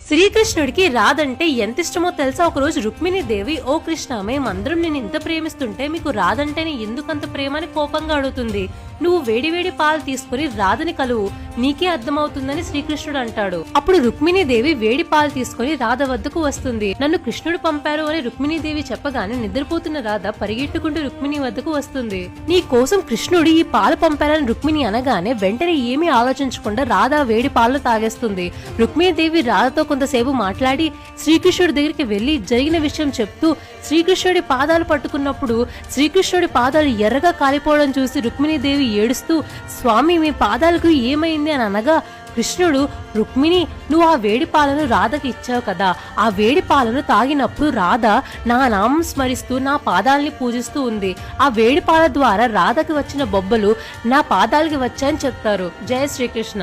శ్రీకృష్ణుడికి రాధంటే ఎంత ఇష్టమో తెలుసా? ఒకరోజు రుక్మిణీదేవి, ఓ కృష్ణ, మేమందరం నేను ఇంత ప్రేమిస్తుంటే మీకు రాధంటేనే ఎందుకంత ప్రేమ అని కోపంగా అడుగుతుంది. నువ్వు వేడివేడి పాలు తీసుకుని రాధని కలువు, నీకే అర్థమవుతుందని శ్రీకృష్ణుడు అంటాడు. అప్పుడు రుక్మిణీదేవి వేడి పాలు తీసుకుని రాధ వద్దకు వస్తుంది. నన్ను కృష్ణుడు పంపారు అని రుక్మిణీదేవి చెప్పగానే నిద్రపోతున్న రాధ పరిగెట్టుకుంటూ రుక్మిణి వద్దకు వస్తుంది. నీ కోసం కృష్ణుడు ఈ పాలు పంపారని రుక్మిణి అనగానే వెంటనే ఏమీ ఆలోచించకుండా రాధ వేడి పాలను తాగేస్తుంది. రుక్మిణీదేవి రాధతో కొంతసేపు మాట్లాడి శ్రీకృష్ణుడి దగ్గరికి వెళ్లి జరిగిన విషయం చెప్తూ శ్రీకృష్ణుడి పాదాలు పట్టుకున్నప్పుడు శ్రీకృష్ణుడి పాదాలు ఎర్రగా కాలిపోవడం చూసి రుక్మిణీదేవి ఏడుస్తూ, స్వామి మీ పాదాలకు ఏమైంది అని అనగా కృష్ణుడు, రుక్మిణి, నువ్వు ఆ వేడి పాలను రాధకి ఇచ్చావు కదా, ఆ వేడి పాలను తాగినప్పుడు రాధ నా నామం స్మరిస్తూ నా పాదాలని పూజిస్తూ ఉంది. ఆ వేడి పాల ద్వారా రాధకి వచ్చిన బొబ్బలు నా పాదాలకి వచ్చాయని చెప్తారు. జయ శ్రీకృష్ణ.